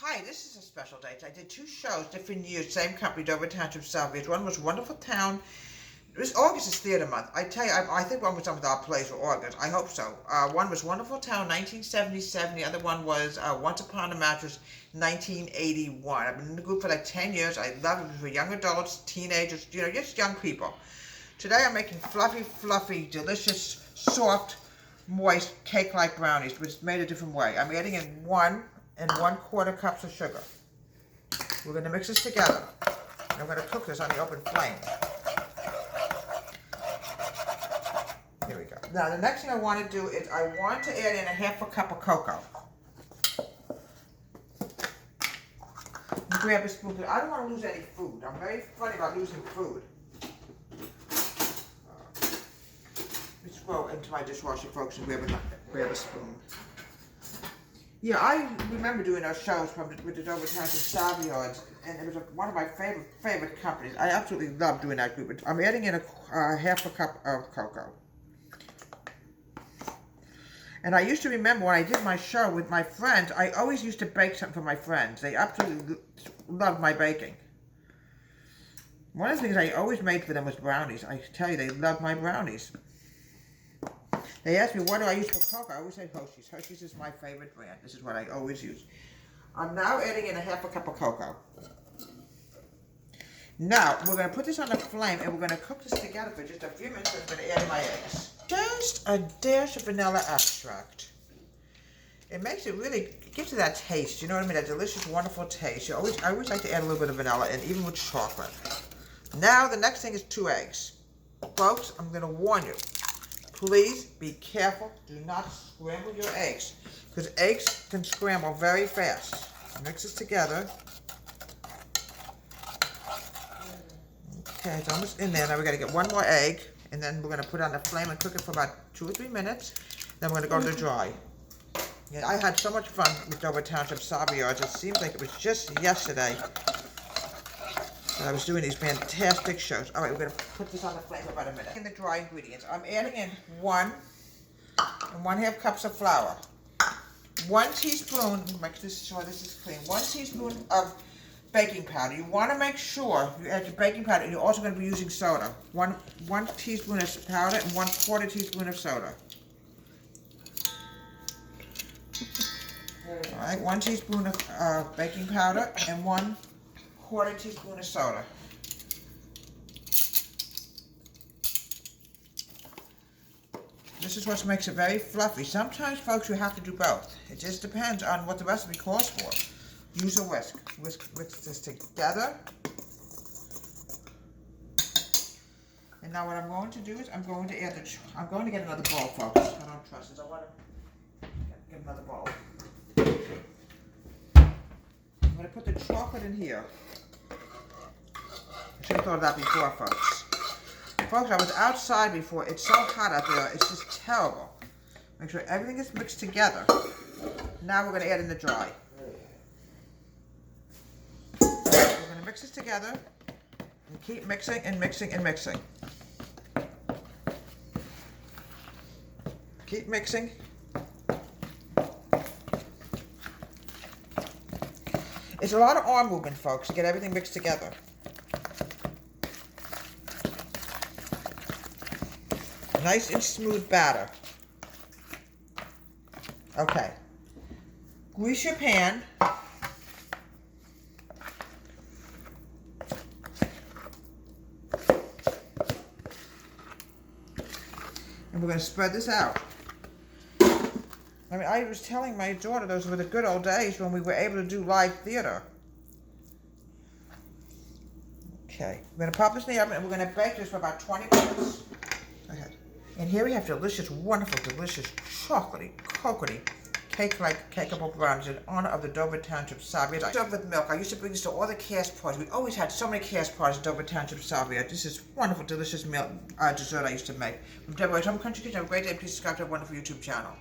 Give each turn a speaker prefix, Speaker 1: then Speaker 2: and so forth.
Speaker 1: Hi, this is a special day. I did two shows, different years, same company, Dover Township Savoyards. One was Wonderful Town. It was August is theater month. I tell you, I think one was done with our plays for August. I hope so. One was Wonderful Town, 1977. The other one was Once Upon a Mattress, 1981. I've been in the group for like 10 years. I love it for young adults, teenagers, just young people. Today I'm making fluffy, delicious, soft, moist, cake-like brownies, but it's made a different way. I'm adding in 1 1/4 cups of sugar. We're going to mix this together. And I'm going to cook this on the open flame. Here we go. Now the next thing I want to do is I want to add in 1/2 cup of cocoa. Grab a spoon. I don't want to lose any food. I'm very funny about losing food. Let's go into my dishwasher, folks, and grab a spoon. Yeah, I remember doing those shows with the Dover Township Savoyards, and it was one of my favorite companies. I absolutely love doing that group. I'm adding in 1/2 cup of cocoa. And I used to remember when I did my show with my friends, I always used to bake something for my friends. They absolutely loved my baking. One of the things I always made for them was brownies. I tell you, they loved my brownies. They asked me, what do I use for cocoa? I always say Hershey's. Hershey's is my favorite brand. This is what I always use. I'm now adding in 1/2 cup of cocoa. Now, we're going to put this on the flame, and we're going to cook this together for just a few minutes. I'm going to add in my eggs. Just a dash of vanilla extract. It makes it really, gives it that taste, you know what I mean? That delicious, wonderful taste. I always like to add a little bit of vanilla in, even with chocolate. Now, the next thing is 2 eggs. Folks, I'm going to warn you. Please be careful. Do not scramble your eggs, because eggs can scramble very fast. Mix this together. Okay, it's almost in there. Now we got to get 1 more egg, and then we're going to put it on the flame and cook it for about 2 or 3 minutes. Then we're going to go to the dry. Yeah, I had so much fun with Dover Township Savoyards. It seems like it was just yesterday that I was doing these fantastic shows. All right, we're going to put this on the flame for about a minute. In the dry ingredients, I'm adding in 1 1/2 cups of flour, 1 teaspoon, make sure this is clean, 1 teaspoon of baking powder. You want to make sure you add your baking powder, and you're also going to be using soda. One teaspoon of powder and 1/4 teaspoon of soda. All right, 1 teaspoon of baking powder and 1/4 teaspoon of soda. This is what makes it very fluffy. Sometimes, folks, you have to do both. It just depends on what the recipe calls for. Use a whisk. Whisk this together. And now what I'm going to do is I'm going to add I'm going to get another bowl, folks. I don't trust this. I want to get another bowl. I'm going to put the chocolate in here. I should have thought of that before, folks. Folks, I was outside before. It's so hot out there. It's just terrible. Make sure everything is mixed together. Now we're going to add in the dry. We're going to mix this together and keep mixing and mixing and mixing. Keep mixing. It's a lot of arm movement, folks, to get everything mixed together. Nice and smooth batter. Okay. Grease your pan. And we're going to spread this out. I mean, I was telling my daughter those were the good old days when we were able to do live theater. Okay. We're going to pop this in the oven, and we're going to bake this for about 20 minutes. Go ahead. And here we have delicious, wonderful, delicious, chocolatey, cocoa-y, cake-like, cakeable brownies in honor of the Dover Township Savoyards. I serve with milk. I used to bring this to all the cast parties. We always had so many cast parties at Dover Township Savoyards. This is wonderful, delicious milk dessert I used to make. From Deborah's Home Country Kitchen, have a great day. Please subscribe to our wonderful YouTube channel.